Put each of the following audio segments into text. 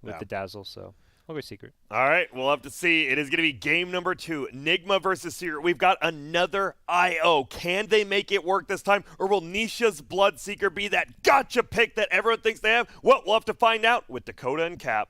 with the Dazzle, so I'll go Secret. All right, we'll have to see. It is going to be game number 2, Nigma versus Secret. We've got another IO. Can they make it work this time, or will Nisha's Bloodseeker be that gotcha pick that everyone thinks they have? Well, we'll have to find out with Dakota and Cap.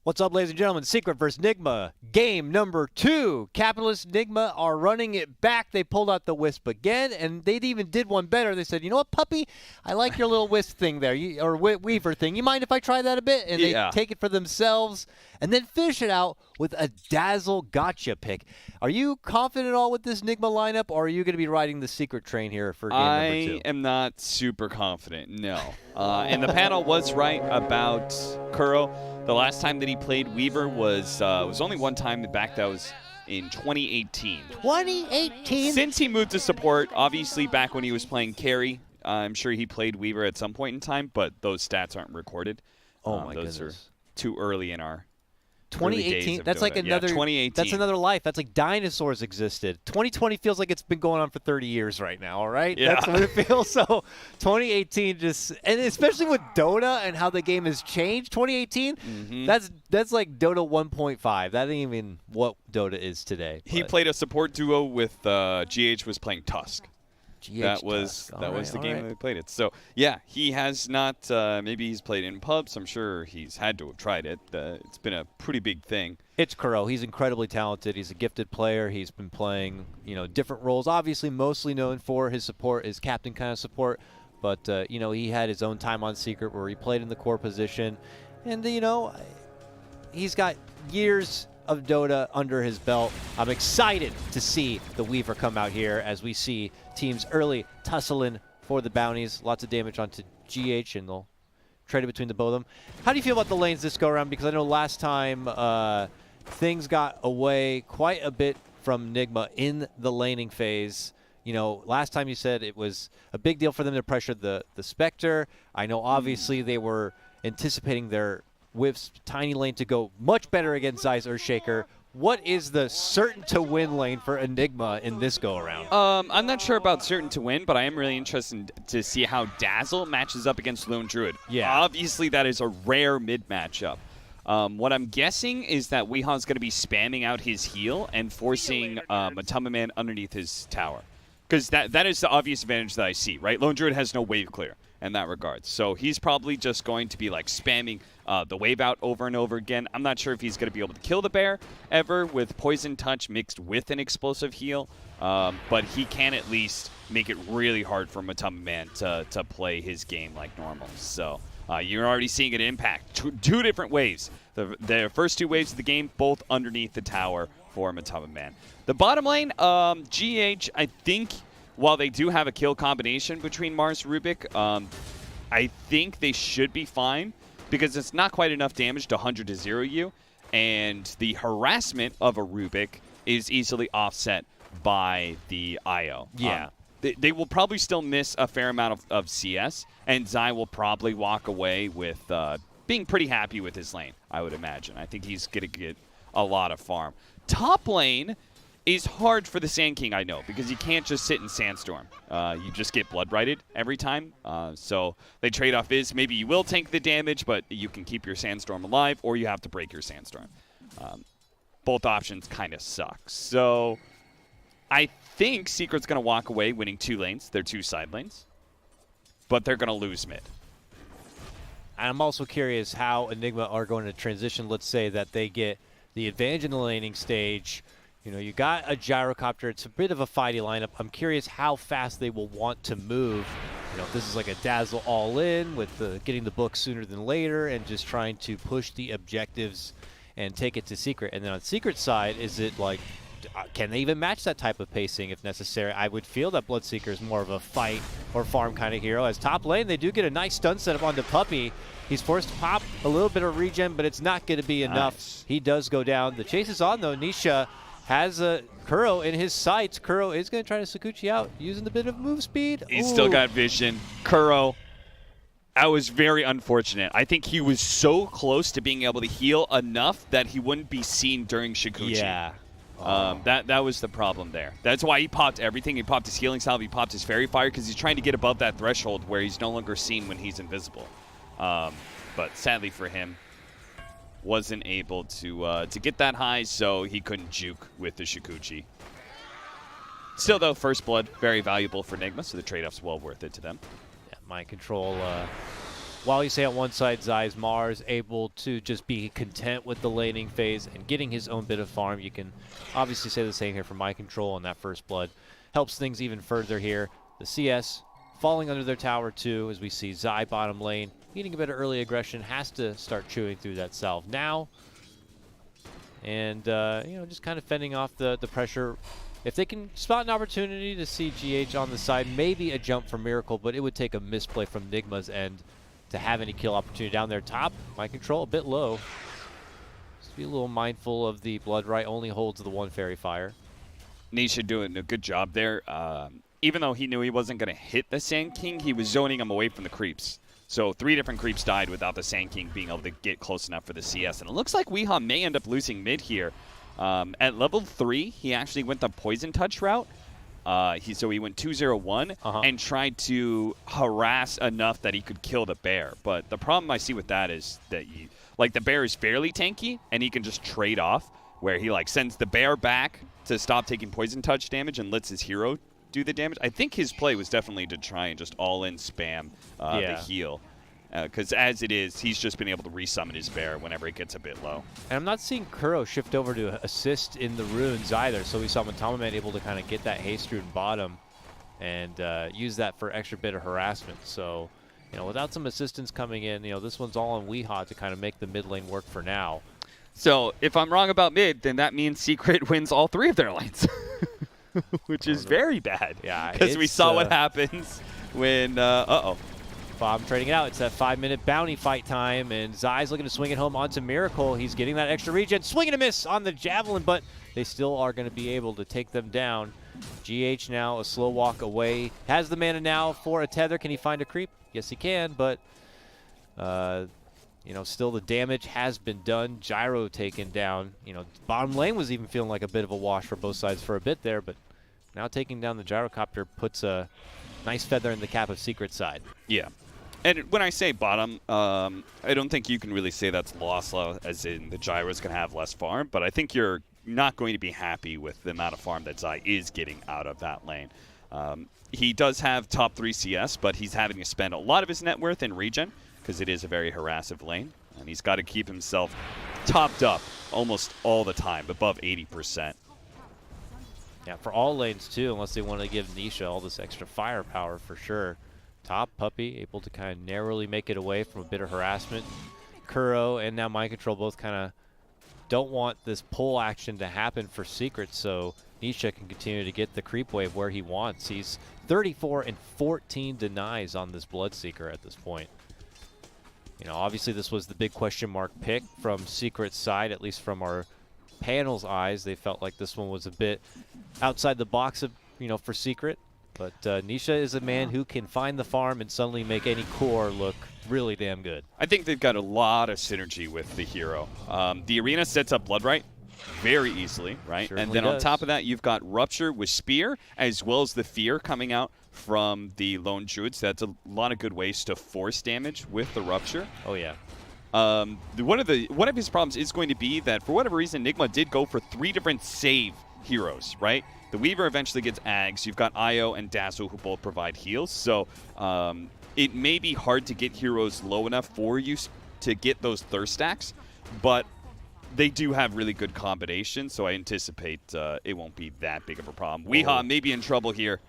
What's up, ladies and gentlemen? Secret versus Nigma. Game number 2. Capitalist Nigma are running it back. They pulled out the Wisp again, and they even did one better. They said, you know what, puppy? I like your little Wisp thing there, or Weaver thing. You mind if I try that a bit? And they take it for themselves and then finish it out with a Dazzle gotcha pick. Are you confident at all with this Nigma lineup, or are you going to be riding the Secret train here for game number 2? I am not super confident, no. And the panel was right about Kuro. The last time that he played Weaver was only one time back. That was in 2018. 2018? Since he moved to support, obviously back when he was playing carry, I'm sure he played Weaver at some point in time, but those stats aren't recorded. Oh my goodness. Those are too early in our 2018. That's Dota. like another. Yeah, 2018. That's another life. That's like dinosaurs existed. 2020 feels like it's been going on for 30 years right now. All right. Yeah. That's what it feels. So 2018 just, and especially with Dota and how the game has changed. 2018. Mm-hmm. That's like Dota 1.5. That ain't even what Dota is today. He played a support duo with GH was playing Tusk. That was the game that we played it. So yeah, he has not. Maybe he's played in pubs. I'm sure he's had to have tried it. It's been a pretty big thing. It's Kuro. He's incredibly talented. He's a gifted player. He's been playing, different roles. Obviously, mostly known for his support, his captain kind of support. But he had his own time on Secret where he played in the core position, and he's got years of Dota under his belt. I'm excited to see the Weaver come out here as we see teams early tussling for the bounties. Lots of damage onto GH, and they'll trade it between the both of them. How do you feel about the lanes this go around? Because I know last time things got away quite a bit from Nigma in the laning phase. Last time you said it was a big deal for them to pressure the Spectre. I know obviously they were anticipating their Wisp tiny lane to go much better against Zai's Earthshaker. What is the certain to win lane for Enigma in this go around? I'm not sure about certain to win, but I am really interested to see how Dazzle matches up against Lone Druid. Yeah. Obviously that is a rare mid matchup. What I'm guessing is that Weehan's going to be spamming out his heal and forcing Matama Man underneath his tower. Because that is the obvious advantage that I see, right? Lone Druid has no wave clear in that regard. So he's probably just going to be like spamming the wave out over and over again. I'm not sure if he's going to be able to kill the bear ever with Poison Touch mixed with an explosive heal, but he can at least make it really hard for Matama Man to play his game like normal. So you're already seeing it impact two different waves. The first 2 waves of the game, both underneath the tower for Matama Man. The bottom lane, GH, I think, while they do have a kill combination between Mars and Rubik, I think they should be fine because it's not quite enough damage to 100 to 0 you, and the harassment of a Rubik is easily offset by the IO. Yeah. They will probably still miss a fair amount of CS, and Zai will probably walk away with being pretty happy with his lane, I would imagine. I think he's going to get a lot of farm. Top lane is hard for the Sand King, I know, because you can't just sit in Sandstorm. You just get blood righted every time. So they trade off is maybe you will tank the damage, but you can keep your Sandstorm alive, or you have to break your Sandstorm. Both options kind of suck. So I think Secret's going to walk away winning 2 lanes. They're 2 side lanes, but they're going to lose mid. I'm also curious how Enigma are going to transition. Let's say that they get the advantage in the laning stage. You got a gyrocopter. It's a bit of a fighty lineup. I'm curious how fast they will want to move. If this is like a Dazzle all-in with getting the book sooner than later and just trying to push the objectives and take it to Secret. And then on Secret's side, is it like, can they even match that type of pacing if necessary? I would feel that Bloodseeker is more of a fight or farm kind of hero. As top lane, they do get a nice stun setup onto Puppy. He's forced to pop a little bit of regen, but it's not going to be enough. Nice. He does go down. The chase is on, though. Nisha has a Kuro in his sights. Kuro is going to try to Sakuchi out using the bit of move speed. He's still got vision. Kuro, that was very unfortunate. I think he was so close to being able to heal enough that he wouldn't be seen during Shikuchi. Yeah. That was the problem there. That's why he popped everything. He popped his healing salve. He popped his fairy fire because he's trying to get above that threshold where he's no longer seen when he's invisible. But sadly for him, wasn't able to get that high, so he couldn't juke with the Shikuchi. Still, though, first blood, very valuable for Nigma, so the trade-off's well worth it to them. Yeah, mind control. While you say on one side, Zai's Mars able to just be content with the laning phase and getting his own bit of farm. You can obviously say the same here for mind control, and that first blood helps things even further here. The CS falling under their tower too, as we see Zai bottom lane needing a bit of early aggression, has to start chewing through that salve now, and you know, just kind of fending off the pressure. If they can spot an opportunity to see GH on the side, maybe a jump for Miracle, but it would take a misplay from Nigma's end to have any kill opportunity down there. Top, mind control a bit low. Just be a little mindful of the Blood Right, only holds the one Fairy Fire. Nisha doing a good job there. Even though he knew he wasn't going to hit the Sand King, he was zoning him away from the creeps. So 3 different creeps died without the Sand King being able to get close enough for the CS. And it looks like Weehaw may end up losing mid here. At level 3, he actually went the Poison Touch route. So he went 2-0-1 and tried to harass enough that he could kill the bear. But the problem I see with that is that the bear is fairly tanky, and he can just trade off, where he sends the bear back to stop taking Poison Touch damage and lets his hero do the damage. I think his play was definitely to try and just all-in spam the heal. Because as it is, he's just been able to resummon his bear whenever it gets a bit low. And I'm not seeing Kuro shift over to assist in the runes either. So we saw Matamaman able to kind of get that haste rune bottom and use that for extra bit of harassment. So, you know, without some assistance coming in, you know, this one's all on Weehaw to kind of make the mid lane work for now. So if I'm wrong about mid, then that means Secret wins all 3 of their lanes, which is very bad. Yeah, because we saw what happens when Bob trading it out. It's that 5-minute bounty fight time, and Zai's looking to swing it home onto Miracle. He's getting that extra regen. Swing and a miss on the Javelin, but they still are going to be able to take them down. GH now a slow walk away. Has the mana now for a tether. Can he find a creep? Yes, he can, but you know, still the damage has been done. Gyro taken down. You know, bottom lane was even feeling like a bit of a wash for both sides for a bit there, but now taking down the Gyrocopter puts a nice feather in the cap of Secret side. Yeah. And when I say bottom, I don't think you can really say that's loss, as in the Gyro's going to have less farm, but I think you're not going to be happy with the amount of farm that Zai is getting out of that lane. He does have top 3 CS, but he's having to spend a lot of his net worth in regen, because it is a very harassive lane, and he's got to keep himself topped up almost all the time, above 80%. Yeah, for all lanes too, unless they want to give Nisha all this extra firepower for sure. Top, Puppy, able to kind of narrowly make it away from a bit of harassment. Kuro and now Mind Control both kind of don't want this pull action to happen for Secret, so Nisha can continue to get the creep wave where he wants. He's 34 and 14 denies on this Bloodseeker at this point. You know, obviously this was the big question mark pick from Secret's side, at least from our panel's eyes. They felt like this one was a bit outside the box of, you know, for Secret. But Nisha is a man who can find the farm and suddenly make any core look really damn good. I think they've got a lot of synergy with the hero. The arena sets up Blood Right very easily, right? Certainly and then does. on top of that, you've got Rupture with Spear, as well as the Fear coming out from the Lone Druid. So that's a lot of good ways to force damage with the Rupture. Oh, yeah. One of his problems is going to be that, for whatever reason, Nigma did go for 3 different save heroes, right? The Weaver eventually gets Ags. You've got Io and Dazzle, who both provide heals. So it may be hard to get heroes low enough for you to get those thirst stacks, but they do have really good combinations, so I anticipate it won't be that big of a problem. Weehaw may be in trouble here.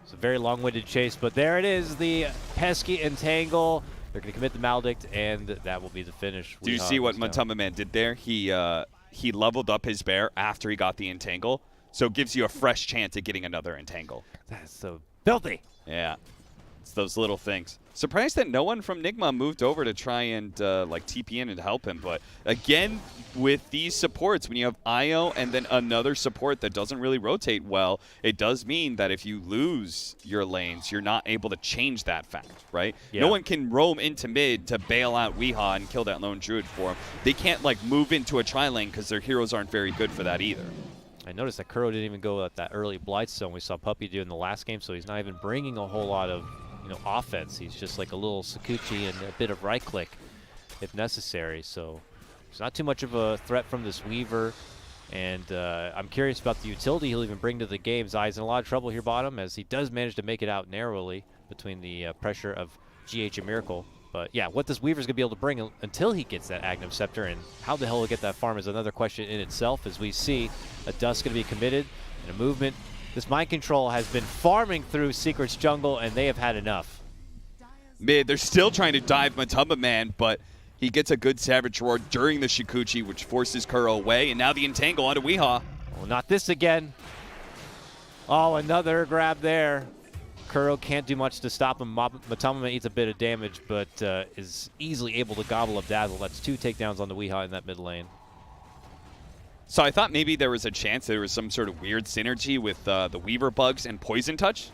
It's a very long-winded chase, but there it is, the pesky entangle. They're going to commit the Maledict, and that will be the finish. Do you see what Matamaman did there? He leveled up his bear after he got the entangle, so it gives you a fresh chance at getting another entangle. That's so filthy. Yeah. It's those little things. Surprised that no one from Nigma moved over to try and like TP in and help him. But again, with these supports, when you have IO and then another support that doesn't really rotate well, it does mean that if you lose your lanes, you're not able to change that fact, right? Yeah. No one can roam into mid to bail out Weehaw and kill that lone druid for him. They can't like move into a tri-lane because their heroes aren't very good for that either. I noticed that Kuro didn't even go at that early Blightstone we saw Puppy do in the last game, so he's not even bringing a whole lot of offense. He's just like a little Sakuchi and a bit of right click if necessary. So there's not too much of a threat from this Weaver. And I'm curious about the utility he'll even bring to the game. Zai's in a lot of trouble here bottom, as he does manage to make it out narrowly between the pressure of GH and Miracle. But yeah, what this Weaver's going to be able to bring until he gets that Aghanim Scepter, and how the hell he'll get that farm is another question in itself, as we see a Dust going to be committed and a movement. This mind control has been farming through Secret's jungle, and they have had enough. Mid, they're still trying to dive Matamba Man, but he gets a good Savage Roar during the Shikuchi, which forces Kuro away, and now the Entangle onto Weehaw. Oh, not this again. Oh, another grab there. Kuro can't do much to stop him. Matamba Man eats a bit of damage, but is easily able to gobble up Dazzle. That's 2 takedowns on the Weehaw in that mid lane. So I thought maybe there was a chance there was some sort of weird synergy with the Weaver bugs and Poison Touch,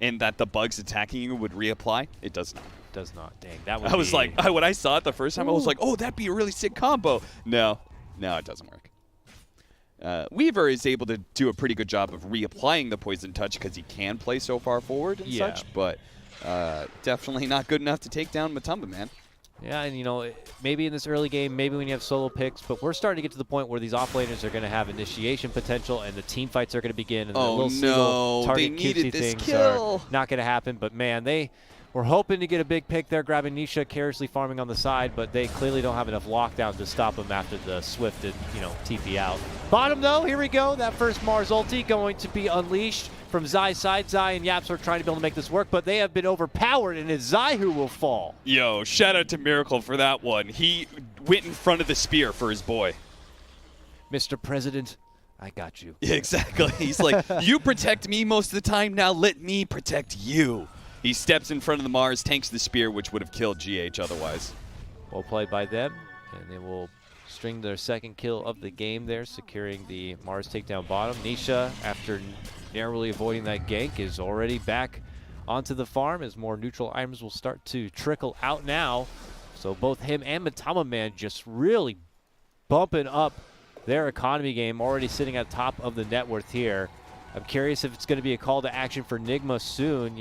and that the bugs attacking you would reapply. It does not. Does not. Dang, that would I was like, when I saw it the first time, I was like, oh, that'd be a really sick combo. No, it doesn't work. Weaver is able to do a pretty good job of reapplying the Poison Touch because he can play so far forward and such, but definitely not good enough to take down Matamba Man. Yeah, and maybe in this early game, maybe when you have solo picks, but we're starting to get to the point where these offlaners are going to have initiation potential, and the team fights are going to begin, and the little single target cutesy things are not going to happen. But man, they were hoping to get a big pick there, grabbing Nisha, carelessly farming on the side, but they clearly don't have enough lockdown to stop him after the Swift and TP out. Bottom though, here we go. That first Mars ulti going to be unleashed from Zai's side. Zai and Yaps are trying to be able to make this work, but they have been overpowered, and it's Zai who will fall. Yo, shout out to Miracle for that one. He went in front of the spear for his boy. Mr. President, I got you. Yeah, exactly. He's like, you protect me most of the time, now let me protect you. He steps in front of the Mars, tanks the spear, which would have killed GH otherwise. Well played by them, and they will string their second kill of the game there, securing the Mars takedown bottom. Nisha, after narrowly avoiding that gank, is already back onto the farm as more neutral items will start to trickle out now. So both him and Matamba Man just really bumping up their economy game, already sitting at top of the net worth here. I'm curious if it's going to be a call to action for Nigma soon.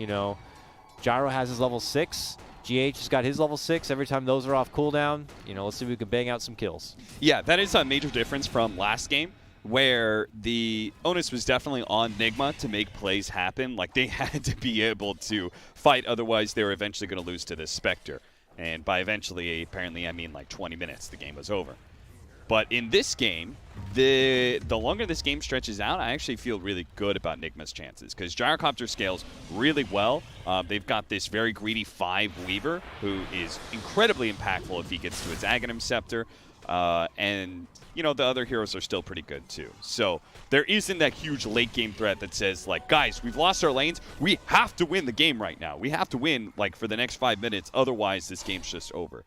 Gyro has his level 6. GH has got his level 6. Every time those are off cooldown, let's see if we can bang out some kills. Yeah, that is a major difference from last game, where the onus was definitely on Nigma to make plays happen. Like, they had to be able to fight, otherwise they were eventually going to lose to this Spectre. And by eventually, apparently, I mean like 20 minutes, the game was over. But in this game, the longer this game stretches out, I actually feel really good about Nigma's chances, because Gyrocopter scales really well. They've got this very greedy 5 Weaver, who is incredibly impactful if he gets to his Aghanim Scepter. And, the other heroes are still pretty good too. So there isn't that huge late game threat that says, like, guys, we've lost our lanes. We have to win the game right now. We have to win, like, for the next 5 minutes. Otherwise, this game's just over.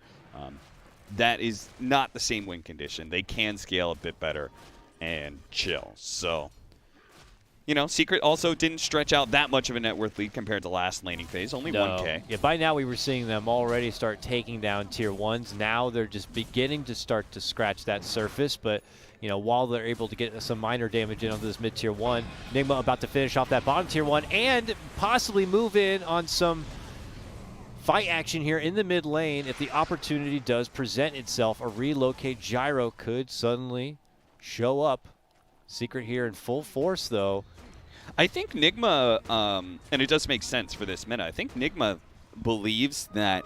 That is not the same win condition. They can scale a bit better and chill. So, Secret also didn't stretch out that much of a net worth lead compared to last laning phase, only 1K. Yeah, by now we were seeing them already start taking down tier 1s. Now they're just beginning to start to scratch that surface, but while they're able to get some minor damage in onto this mid tier 1, Nigma about to finish off that bottom tier 1 and possibly move in on some fight action here in the mid lane. If the opportunity does present itself, a relocate Gyro could suddenly show up. Secret here in full force, though. I think Nigma, and it does make sense for this meta, I think Nigma believes that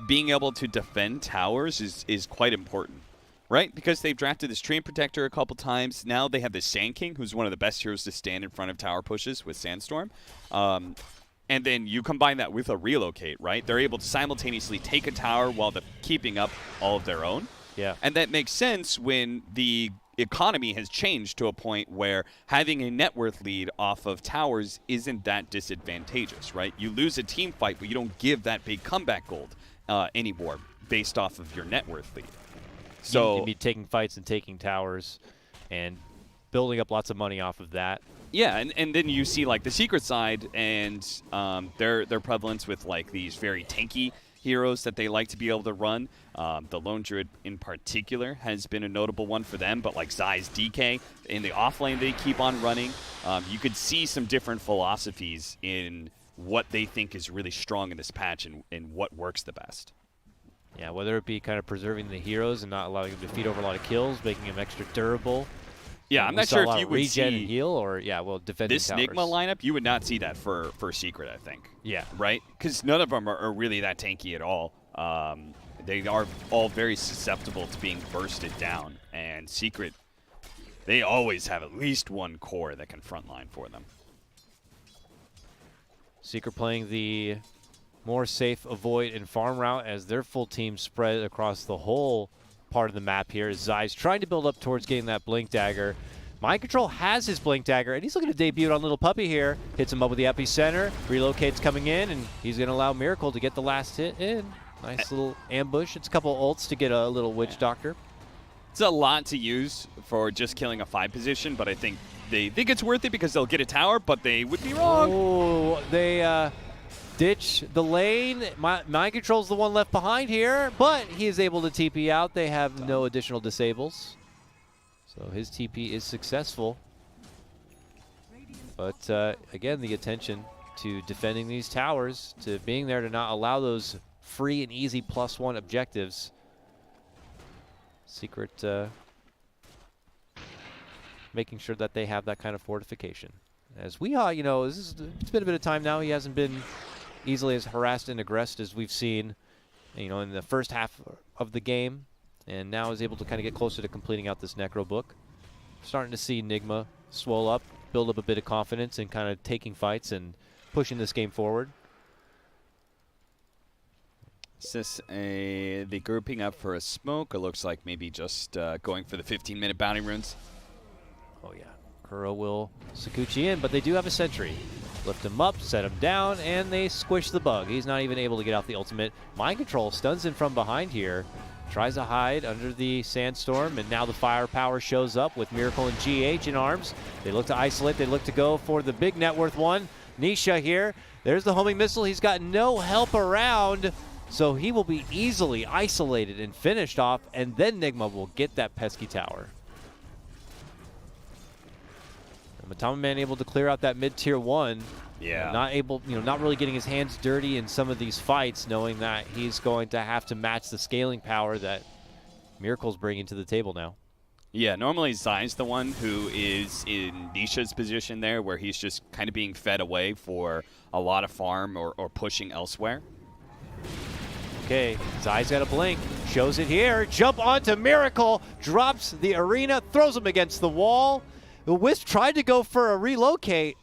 being able to defend towers is quite important, right? Because they've drafted this Treant Protector a couple times. Now they have the Sand King, who's one of the best heroes to stand in front of tower pushes with Sandstorm. And then you combine that with a relocate, right? They're able to simultaneously take a tower while keeping up all of their own. Yeah. And that makes sense when the economy has changed to a point where having a net worth lead off of towers isn't that disadvantageous, right? You lose a team fight, but you don't give that big comeback gold anymore based off of your net worth lead. So you can be taking fights and taking towers and building up lots of money off of that. Yeah, and then you see like the secret side and their prevalence with like these very tanky heroes that they like to be able to run. The Lone Druid in particular has been a notable one for them, but like Zai's DK in the offlane they keep on running. You could see some different philosophies in what they think is really strong in this patch and what works the best. Yeah, whether it be kind of preserving the heroes and not allowing them to feed over a lot of kills, making them extra durable. Yeah, I'm not sure if you would regen and see heal or defending this towers. Nigma lineup. You would not see that for Secret, I think. Yeah, right? Because none of them are really that tanky at all. They are all very susceptible to being bursted down, and Secret, they always have at least one core that can frontline for them. Secret playing the more safe avoid and farm route as their full team spread across the whole part of the map here. Zai's trying to build up towards getting that Blink Dagger. Mind Control has his Blink Dagger, and he's looking to debut on Little Puppy here. Hits him up with the epicenter, relocates coming in, and he's going to allow Miracle to get the last hit in. Nice little ambush. It's a couple ults to get a little Witch Doctor. It's a lot to use for just killing a 5 position, but I think they think it's worth it because they'll get a tower, but they would be wrong. Oh, they ditch the lane. Mind Control's the one left behind here, but he is able to TP out. They have no additional disables. So his TP is successful. But again, the attention to defending these towers, to being there to not allow those free and easy +1 objectives. Secret making sure that they have that kind of fortification. As Weehaw, it's been a bit of time now. He hasn't been easily as harassed and aggressed as we've seen, in the first half of the game, and now is able to kind of get closer to completing out this Necro book. Starting to see Nigma swell up, build up a bit of confidence, and kind of taking fights and pushing this game forward. Is this the grouping up for a smoke? It looks like maybe just going for the 15-minute bounty runes. Oh yeah, Kuro will Sakuchi in, but they do have a sentry. Lift him up, set him down, and they squish the bug. He's not even able to get out the ultimate. Mind Control stuns him from behind here. Tries to hide under the sandstorm, and now the firepower shows up with Miracle and GH in arms. They look to isolate. They look to go for the big net worth one. Nisha here. There's the homing missile. He's got no help around, so he will be easily isolated and finished off, and then Nigma will get that pesky tower. Matama Man able to clear out that mid-tier 1. Yeah. Not able, not really getting his hands dirty in some of these fights, knowing that he's going to have to match the scaling power that Miracle's bringing to the table now. Yeah, normally Zai's the one who is in Nisha's position there, where he's just kind of being fed away for a lot of farm or pushing elsewhere. Okay, Zai's got a blink, shows it here, jump onto Miracle, drops the arena, throws him against the wall. The Wisp tried to go for a relocate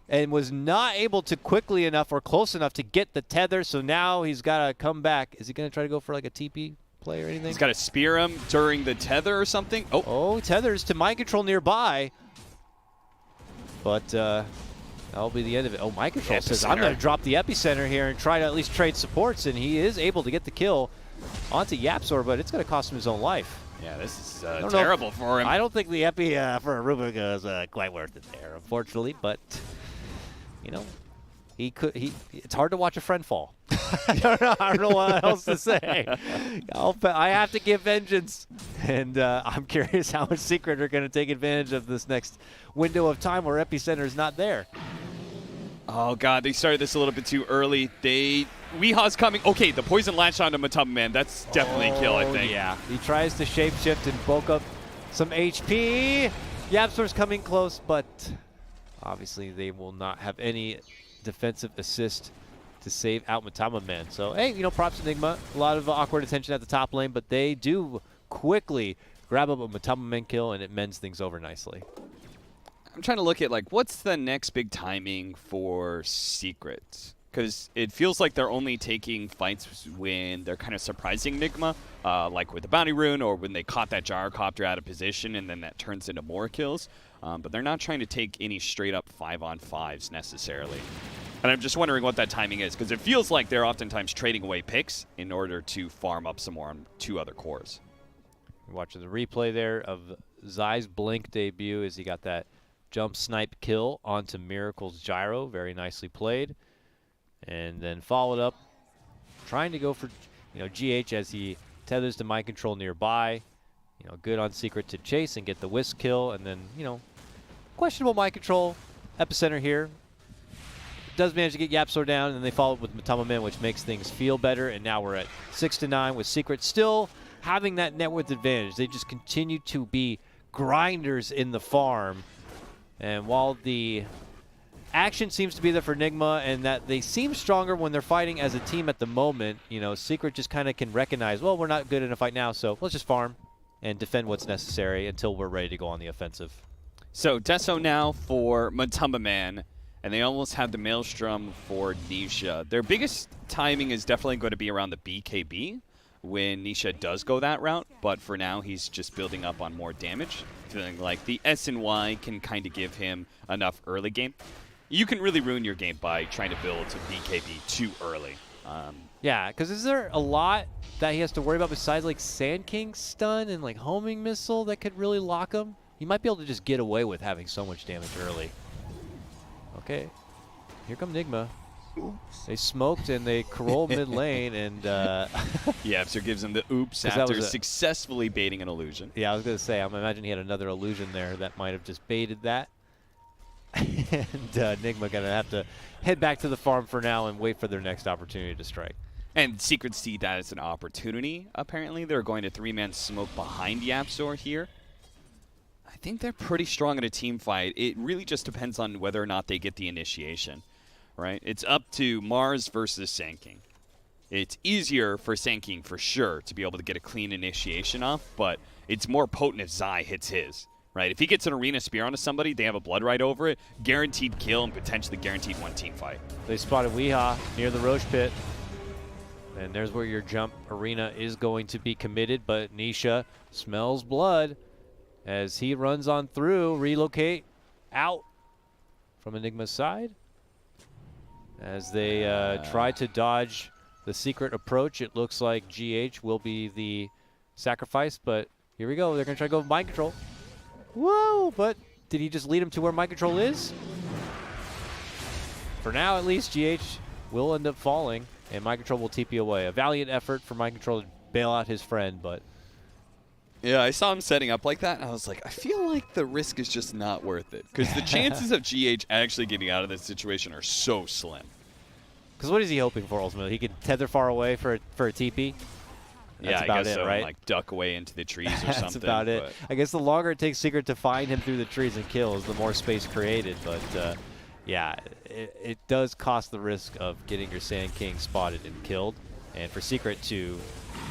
and was not able to quickly enough or close enough to get the tether, so now he's got to come back. Is he going to try to go for like a TP play or anything? He's got to spear him during the tether or something. Oh, tethers to Mind Control nearby. But that'll be the end of it. Oh, Mind Control says, I'm going to drop the epicenter here and try to at least trade supports, and he is able to get the kill onto Yapzor, but it's going to cost him his own life. Yeah, this is terrible for him. I don't think the epi for Rubica is quite worth it there, unfortunately. But it's hard to watch a friend fall. I don't know what else to say. I have to give vengeance, and I'm curious how much Secret are going to take advantage of this next window of time where Epicenter is not there. Oh God, they started this a little bit too early. Weeha's coming. Okay, the poison latch onto Matama Man. That's definitely a kill, I think. Yeah, he tries to shapeshift and bulk up some HP. Yapzor's coming close, but obviously they will not have any defensive assist to save out Matama Man. So, hey, props to Nigma. A lot of awkward attention at the top lane, but they do quickly grab up a Matama Man kill, and it mends things over nicely. I'm trying to look at, what's the next big timing for Secret? because it feels like they're only taking fights when they're kind of surprising Nigma, like with the Bounty Rune or when they caught that Gyrocopter out of position and then that turns into more kills. But they're not trying to take any straight-up 5-on-5s necessarily. And I'm just wondering what that timing is, because it feels like they're oftentimes trading away picks in order to farm up some more on 2 other cores. Watching the replay there of Zai's Blink debut as he got that jump snipe kill onto Miracle's Gyro. Very nicely played. And then followed up, trying to go for GH as he tethers to mind control nearby. Good on Secret to chase and get the whisk kill. And then, questionable mind control epicenter here. Does manage to get YapzOr down, and then they follow up with Matama Man, which makes things feel better. And now we're at 6-9 with Secret still having that net worth advantage. They just continue to be grinders in the farm. And while the action seems to be there for Nigma and that they seem stronger when they're fighting as a team at the moment, Secret just kind of can recognize, well, we're not good in a fight now, so let's just farm and defend what's necessary until we're ready to go on the offensive. So Deso now for Matama Man, and they almost have the Maelstrom for Nisha. Their biggest timing is definitely going to be around the BKB when Nisha does go that route, but for now he's just building up on more damage, feeling like the S and Y can kind of give him enough early game. You can really ruin your game by trying to build to BKB too early. Yeah, because is there a lot that he has to worry about besides like Sand King stun and like homing missile that could really lock him? He might be able to just get away with having so much damage early. Okay, here come Nigma. Oops. They smoked and they roll mid lane and yeah, so gives him the oops after successfully baiting an illusion. Yeah, I was gonna say, I'm imagining he had another illusion there that might have just baited that. And Nigma gonna have to head back to the farm for now and wait for their next opportunity to strike. And Secret see that as an opportunity. Apparently, they're going to 3-man smoke behind YapzOr here. I think they're pretty strong in a team fight. It really just depends on whether or not they get the initiation. Right? It's up to Mars versus Sand King. It's easier for Sand King for sure to be able to get a clean initiation off, but it's more potent if Zai hits his. Right? If he gets an arena spear onto somebody, they have a blood right over it, guaranteed kill and potentially guaranteed one team fight. They spotted Weehaw near the Roche pit. And there's where your jump arena is going to be committed, but Nisha smells blood as he runs on through, relocate out from Enigma's side. As they try to dodge the Secret approach, it looks like GH will be the sacrifice, but here we go. They're going to try to go with mind control. Whoa, but did he just lead him to where mind control is? For now, at least, GH will end up falling, and mind control will TP away. A valiant effort for mind control to bail out his friend, but... Yeah, I saw him setting up like that, and I was like, I feel like the risk is just not worth it. Because the chances of GH actually getting out of this situation are so slim. Because what is he hoping for, ultimately? He could tether far away for a TP? That's about I guess it, so, right? Like duck away into the trees or something. That's about it. I guess the longer it takes Secret to find him through the trees and kills, the more space created. But, yeah, it does cost the risk of getting your Sand King spotted and killed. And for Secret to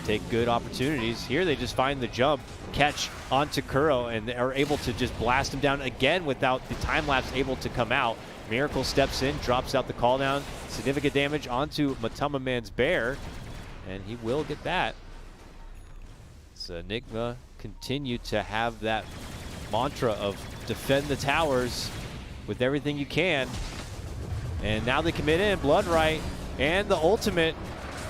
take good opportunities. Here they just find the jump, catch onto Kuro, and they are able to just blast him down again without the time-lapse able to come out. Miracle steps in, drops out the call down. Significant damage onto Matama Man's bear, and he will get that. So Nigma continue to have that mantra of defend the towers with everything you can. And now they commit in, Blood Right, and the ultimate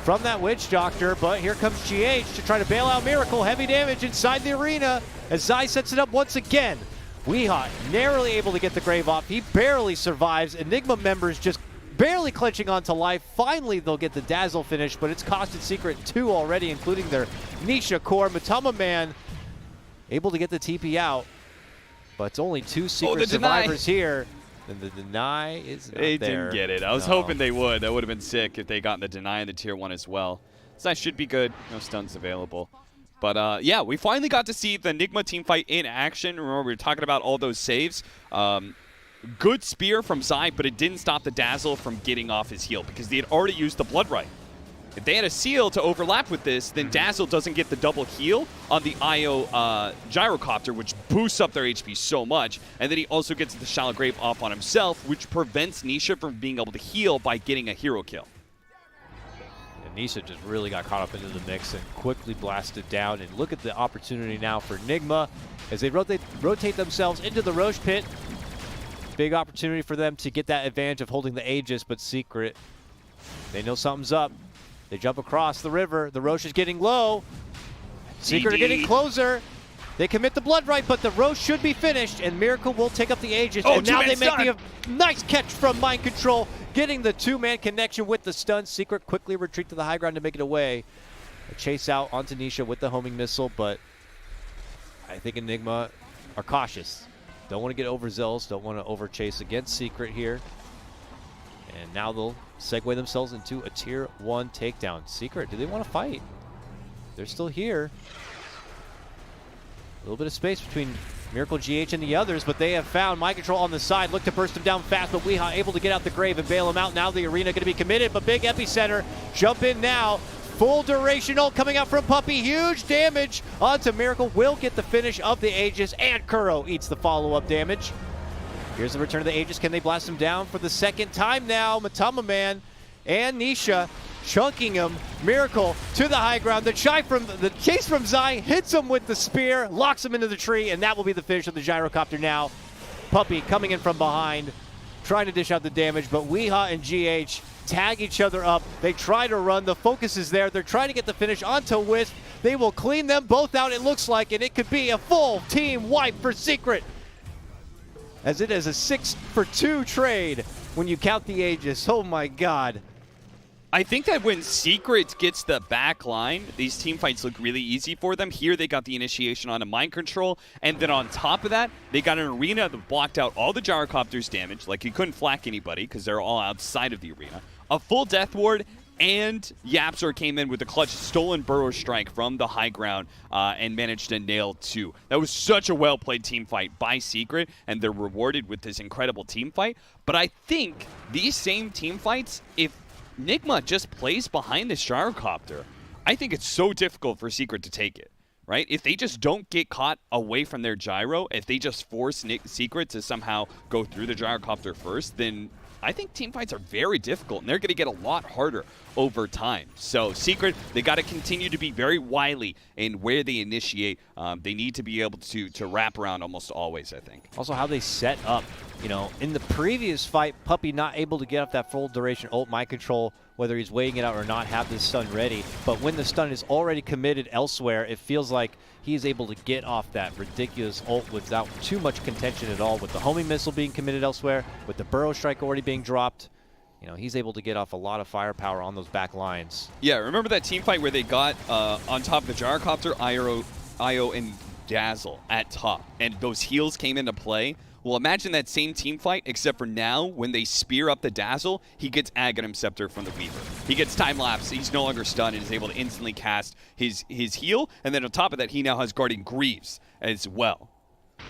from that Witch Doctor, but here comes GH to try to bail out Miracle. Heavy damage inside the arena as Zai sets it up once again. Weehaw narrowly able to get the Grave off. He barely survives. Enigma members just barely clenching onto life. Finally, they'll get the Dazzle finish, but it's costed Secret 2 already, including their Nisha core. Matama Man able to get the TP out, but it's only 2 Secret survivors here. And the deny is not They there. didn't get it. I was hoping they would. That would have been sick if they gotten the deny in the tier 1 as well. So that should be good. No stuns available. But yeah, we finally got to see the Nigma team fight in action. Remember, we were talking about all those saves. Good spear from Zai, but it didn't stop the Dazzle from getting off his heal because they had already used the Blood Right. If they had a seal to overlap with this, then Dazzle doesn't get the double heal on the IO Gyrocopter, which boosts up their HP so much. And then he also gets the Shallow Grave off on himself, which prevents Nisha from being able to heal by getting a hero kill. And Nisha just really got caught up into the mix and quickly blasted down. And look at the opportunity now for Nigma as they rotate themselves into the Roche pit. Big opportunity for them to get that advantage of holding the Aegis, but Secret, they know something's up. They jump across the river. The Roche is getting low. Secret are getting closer. They commit the blood right, but the Roche should be finished, and Miracle will take up the Aegis. Oh, and now they make the nice catch from Mind Control, getting the two-man connection with the stun. Secret quickly retreat to the high ground to make it away. A chase out onto Nisha with the homing missile, but I think Enigma are cautious. Don't want to get overzealous, don't want to overchase against Secret here. And now they'll segue themselves into a tier 1 takedown. Secret, do they want to fight? They're still here. A little bit of space between Miracle, GH, and the others, but they have found Mind Control on the side. Look to burst him down fast, but Weeha able to get out the grave and bail him out. Now the arena going to be committed, but big epicenter. Jump in now. Full duration ult coming out from Puppey. Huge damage onto Miracle. Will get the finish of the Aegis, and Kuro eats the follow-up damage. Here's the return of the Aegis. Can they blast him down for the second time now? Matama Man and Nisha chunking him. Miracle to the high ground. The chase from Zai hits him with the spear, locks him into the tree, and that will be the finish of the Gyrocopter now. Puppey coming in from behind, trying to dish out the damage, but Weeha and GH tag each other up. They try to run. The focus is there. They're trying to get the finish onto Wisp. They will clean them both out, it looks like, and it could be a full team wipe for Secret, as it is a 6-for-2 trade when you count the Aegis. Oh my god. I think that when Secret gets the back line, these team fights look really easy for them. Here they got the initiation on a Mind Control, and then on top of that, they got an arena that blocked out all the Gyrocopter's damage, like you couldn't flak anybody because they're all outside of the arena. A full Death Ward, and Yapzor came in with a clutch stolen Burrow Strike from the high ground and managed to nail 2. That was such a well-played team fight by Secret, and they're rewarded with this incredible team fight. But I think these same team fights, if Nigma just plays behind this Gyrocopter, I think it's so difficult for Secret to take it, right? If they just don't get caught away from their gyro, if they just force Secret to somehow go through the Gyrocopter first, then I think team fights are very difficult, and they're going to get a lot harder over time. So Secret, they got to continue to be very wily in where they initiate. They need to be able to wrap around almost always, I think. Also how they set up. You know, in the previous fight, Puppey not able to get off that full duration ult. Mind Control, whether he's waiting it out or not, have this stun ready. But when the stun is already committed elsewhere, it feels like he's able to get off that ridiculous ult without too much contention at all. With the homing missile being committed elsewhere, with the Burrow Strike already being dropped, you know, he's able to get off a lot of firepower on those back lines. Yeah, remember that team fight where they got on top of the Gyrocopter, IO and Dazzle at top, and those heals came into play? Well, imagine that same team fight, except for now, when they spear up the Dazzle, he gets Aghanim Scepter from the Weaver. He gets time-lapse, he's no longer stunned, and is able to instantly cast his heal, and then on top of that, he now has Guardian Greaves as well.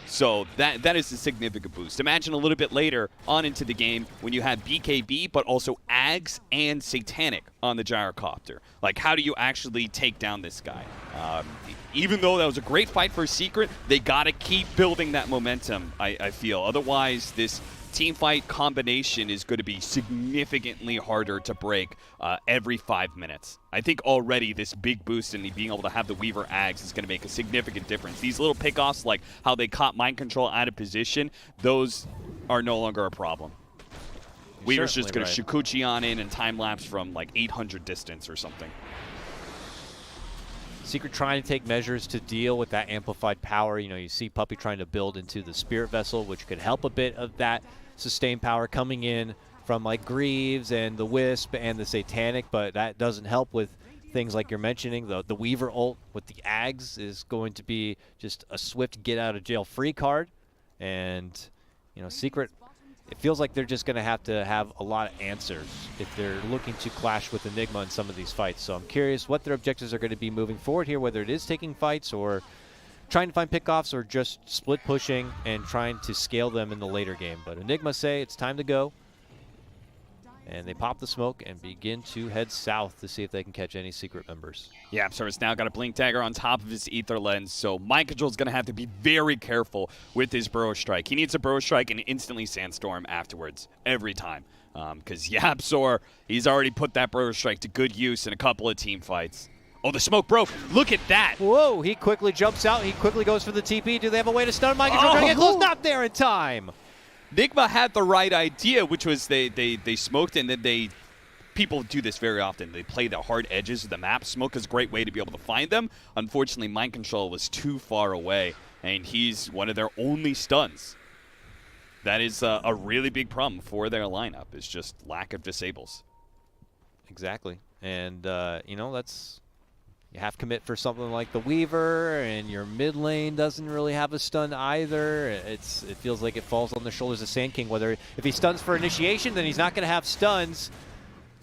So that is a significant boost. Imagine a little bit later on into the game when you have BKB, but also Ags and Satanic on the Gyrocopter. Like, how do you actually take down this guy? Even though that was a great fight for Secret, they got to keep building that momentum, I feel. Otherwise, this team fight combination is going to be significantly harder to break every 5 minutes. I think already this big boost in being able to have the Weaver Ags is going to make a significant difference. These little pickoffs, like how they caught Mind Control out of position, those are no longer a problem. Weaver's just going to Shukuchi on in and time-lapse from like 800 distance or something. Secret trying to take measures to deal with that amplified power. You know, you see Puppey trying to build into the Spirit Vessel, which could help a bit of that sustained power coming in from like Greaves and the Wisp and the Satanic, but that doesn't help with things like you're mentioning. The Weaver ult with the Ags is going to be just a swift get-out-of-jail-free card. And, you know, Secret, it feels like they're just going to have a lot of answers if they're looking to clash with Enigma in some of these fights. So I'm curious what their objectives are going to be moving forward here, whether it is taking fights or trying to find pickoffs or just split pushing and trying to scale them in the later game. But Enigma say it's time to go. And they pop the smoke and begin to head south to see if they can catch any secret members. Yeah, Absur's now got a Blink Dagger on top of his Ether Lens, so Mind Control's going to have to be very careful with his Burrow Strike. He needs a Burrow Strike and instantly Sandstorm afterwards, every time. Because Yapzor, he's already put that Burrow Strike to good use in a couple of team fights. Oh, the smoke broke. Look at that. Whoa, he quickly jumps out. He quickly goes for the TP. Do they have a way to stun Mind Control? Trying to get close. Not there in time. Nigma had the right idea, which was they smoked, and then people do this very often. They play the hard edges of the map. Smoke is a great way to be able to find them. Unfortunately, Mind Control was too far away, and he's one of their only stuns. That is a really big problem for their lineup, is just lack of disables. Exactly. And, you know, you have to commit for something like the Weaver, and your mid lane doesn't really have a stun either. It feels like it falls on the shoulders of Sand King. Whether if he stuns for initiation, then he's not going to have stuns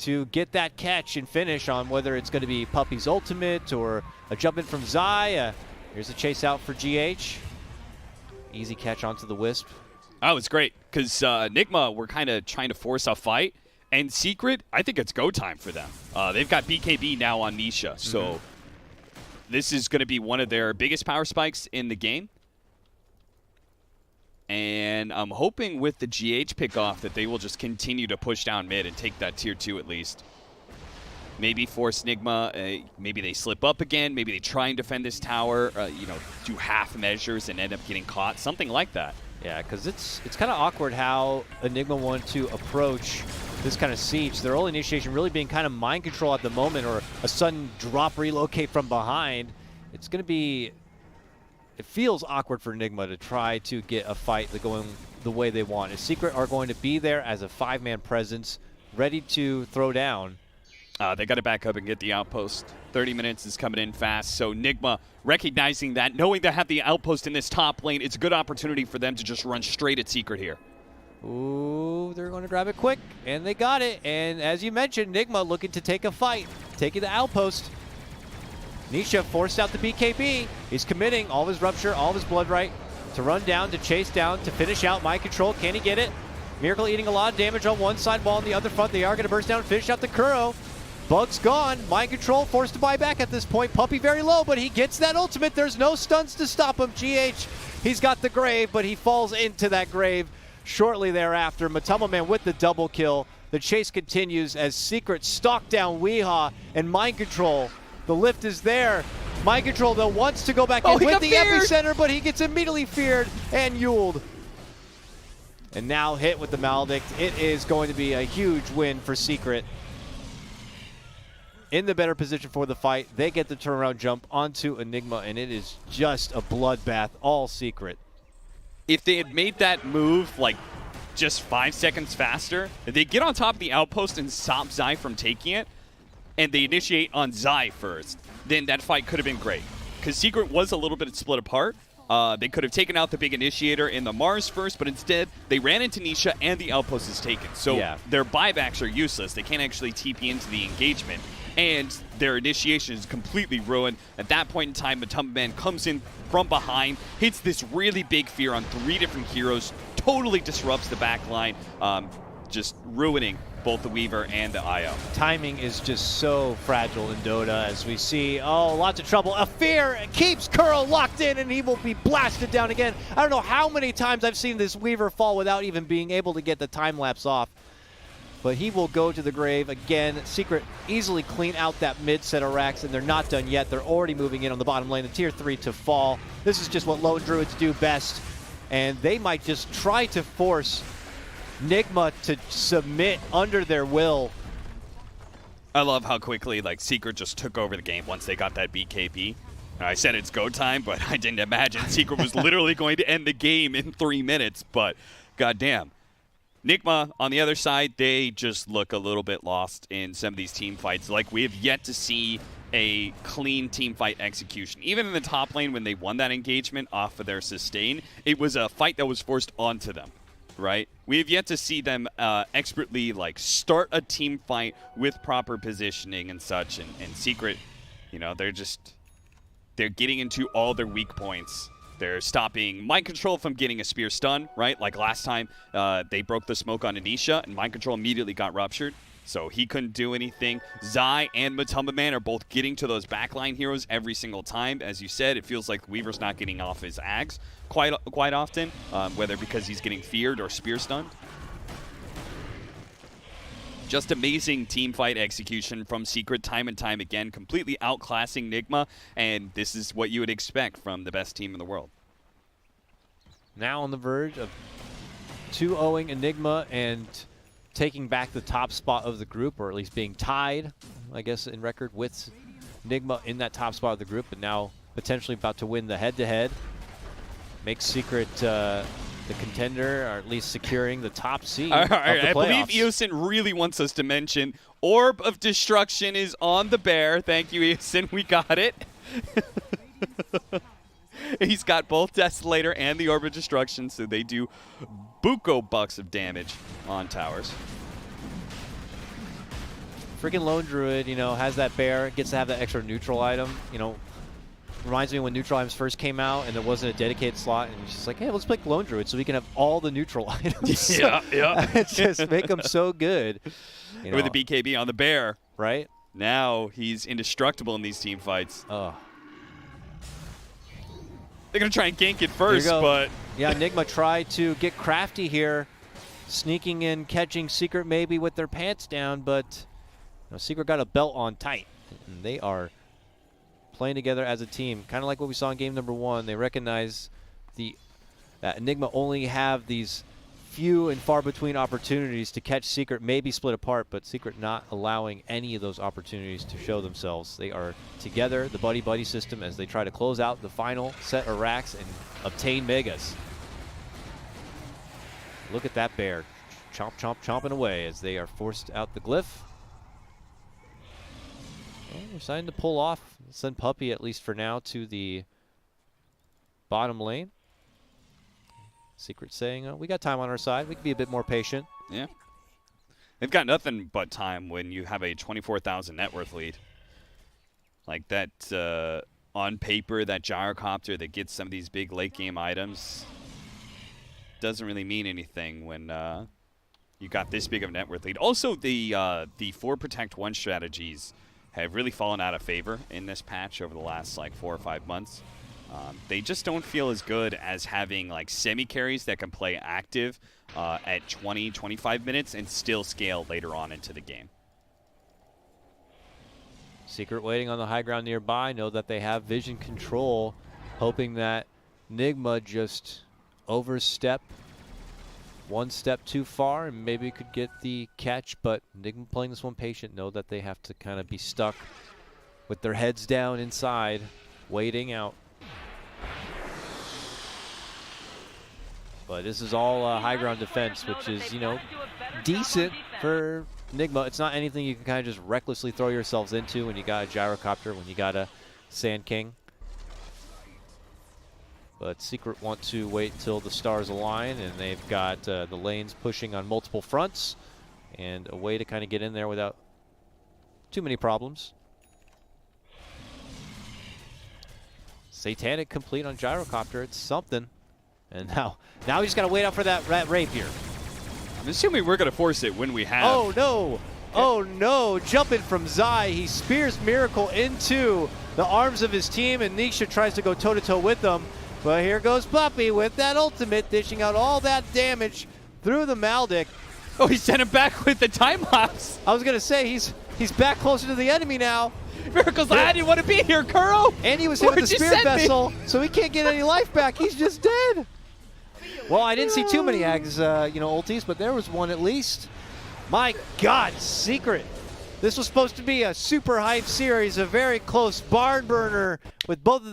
to get that catch and finish on, whether it's going to be Puppy's ultimate or a jump in from Zai. Here's a chase out for GH. Easy catch onto the Wisp. Oh, it's great, because Nigma were kind of trying to force a fight, and Secret, I think it's go time for them. They've got BKB now on Nisha, so this is going to be one of their biggest power spikes in the game. And I'm hoping with the GH pickoff that they will just continue to push down mid and take that tier 2 at least. Maybe force Nigma, maybe they slip up again, maybe they try and defend this tower, you know, do half measures and end up getting caught, something like that. Yeah, because it's kind of awkward how Enigma wanted to approach this kind of siege. Their only initiation really being kind of mind control at the moment, or a sudden drop relocate from behind. It's going to be... It feels awkward for Nigma to try to get a fight going the way they want. As Secret are going to be there as a 5-man presence, ready to throw down. They got to back up and get the outpost. 30 minutes is coming in fast, so Nigma recognizing that, knowing they have the outpost in this top lane, it's a good opportunity for them to just run straight at Secret here. Ooh, they're going to grab it quick, and they got it. And as you mentioned, Nigma looking to take a fight, taking the outpost. Nisha forced out the BKB. He's committing all of his Rupture, all of his Blood Right to run down, to chase down, to finish out Mind Control. Can he get it? Miracle eating a lot of damage on one side, while on the other front they are going to burst down and finish out the Kuro. Bug's gone. Mind Control forced to buy back at this point. Puppy very low, but he gets that ultimate. There's no stuns to stop him. GH, he's got the grave, but he falls into that grave shortly thereafter. Matama Man with the double kill. The chase continues as Secret stalk down Weehaw and Mind Control. The lift is there. Mind Control, though, wants to go back in with the epicenter, but he gets immediately feared and Yuled. And now hit with the Maledict. It is going to be a huge win for Secret. In the better position for the fight. They get the turnaround jump onto Enigma, and it is just a bloodbath, all Secret. If they had made that move, like, just 5 seconds faster, if they get on top of the outpost and stop Zai from taking it, and they initiate on Zai first, then that fight could have been great. Because Secret was a little bit split apart. They could have taken out the big initiator in the Mars first, but instead they ran into Nisha and the outpost is taken. So their buybacks are useless. They can't actually TP into the engagement. And their initiation is completely ruined. At that point in time, Matama Man comes in from behind, hits this really big fear on 3 different heroes, totally disrupts the back line, just ruining both the Weaver and the IO. Timing is just so fragile in Dota, as we see, lots of trouble. A fear keeps Kuro locked in, and he will be blasted down again. I don't know how many times I've seen this Weaver fall without even being able to get the time lapse off. But he will go to the grave again. Secret easily clean out that mid set of racks, and they're not done yet. They're already moving in on the bottom lane, the tier 3 to fall. This is just what Lone Druids do best, and they might just try to force Nigma to submit under their will. I love how quickly Secret just took over the game once they got that BKB. I said it's go time, but I didn't imagine Secret was literally going to end the game in 3 minutes, but goddamn. Nigma, on the other side, they just look a little bit lost in some of these team fights. Like, we have yet to see a clean team fight execution. Even in the top lane, when they won that engagement off of their sustain, it was a fight that was forced onto them, right? We have yet to see them expertly, start a team fight with proper positioning and such. And Secret, you know, they're getting into all their weak points. They're stopping Mind Control from getting a spear stun, right? Like last time, they broke the smoke on Anisha, and Mind Control immediately got ruptured. So he couldn't do anything. Zai and Matumbaman are both getting to those backline heroes every single time. As you said, it feels like Weaver's not getting off his Ags quite often, whether because he's getting feared or spear stunned. Just amazing team fight execution from Secret time and time again, completely outclassing Nigma, and this is what you would expect from the best team in the world. Now on the verge of 2-0ing Enigma and taking back the top spot of the group, or at least being tied, I guess, in record with Nigma in that top spot of the group, but now potentially about to win the head-to-head. Makes Secret the contender, or at least securing the top seed of the playoffs. I believe Eosin really wants us to mention Orb of Destruction is on the bear. Thank you, Eosin. We got it. He's got both Desolator and the Orb of Destruction, so they do buco bucks of damage on towers. Freaking Lone Druid, you know, has that bear, gets to have that extra neutral item, you know. Reminds me when neutral items first came out and there wasn't a dedicated slot, and it's just like, hey, let's pick Lone Druid so we can have all the neutral items. Yeah. It's just make them so good. You know, with the BKB on the bear. Right? Now he's indestructible in these team fights. Oh. They're going to try and gank it first, but... Yeah, Nigma tried to get crafty here, sneaking in, catching Secret maybe with their pants down, but you know, Secret got a belt on tight, and they are playing together as a team, kind of like what we saw in game number 1. They recognize that Enigma only have these few and far between opportunities to catch Secret, maybe split apart, but Secret not allowing any of those opportunities to show themselves. They are together, the buddy-buddy system, as they try to close out the final set of racks and obtain Megas. Look at that bear, chomping away as they are forced out the glyph. Well, they're starting to pull off. Send Puppy, at least for now, to the bottom lane. Secret saying, we got time on our side. We can be a bit more patient. Yeah. They've got nothing but time when you have a 24,000 net worth lead. Like that, on paper, that gyrocopter that gets some of these big late game items doesn't really mean anything when you got this big of a net worth lead. Also, the 4 Protect 1 strategies have really fallen out of favor in this patch over the last like 4 or 5 months. They just don't feel as good as having like semi-carries that can play active at 20, 25 minutes and still scale later on into the game. Secret waiting on the high ground nearby, know that they have vision control, hoping that Nigma just overstep one step too far and maybe could get the catch, but Nigma playing this one patient, know that they have to kind of be stuck with their heads down inside, waiting out. But this is all high ground defense, which is, you know, decent for Nigma. It's not anything you can kind of just recklessly throw yourselves into when you got a gyrocopter, when you got a Sand King. But Secret want to wait till the stars align, and they've got the lanes pushing on multiple fronts, and a way to kind of get in there without too many problems. Satanic complete on gyrocopter. It's something. And now we just got to wait out for that rapier. I'm assuming we're going to force it when we have. Oh, no. Oh, no. Jumping from Zai. He spears Miracle into the arms of his team, and Nisha tries to go toe-to-toe with them. But here goes Puppy with that ultimate, dishing out all that damage through the Maldic. Oh, he sent him back with the time lapse. I was going to say, he's back closer to the enemy now. Miracle's like, I didn't want to be here, Kuro. And he was hit with the Spirit Vessel, so he can't get any life back. He's just dead. Well, I didn't see too many Ags, ultis, but there was one at least. My God, Secret. This was supposed to be a super hype series, a very close barn burner with both of the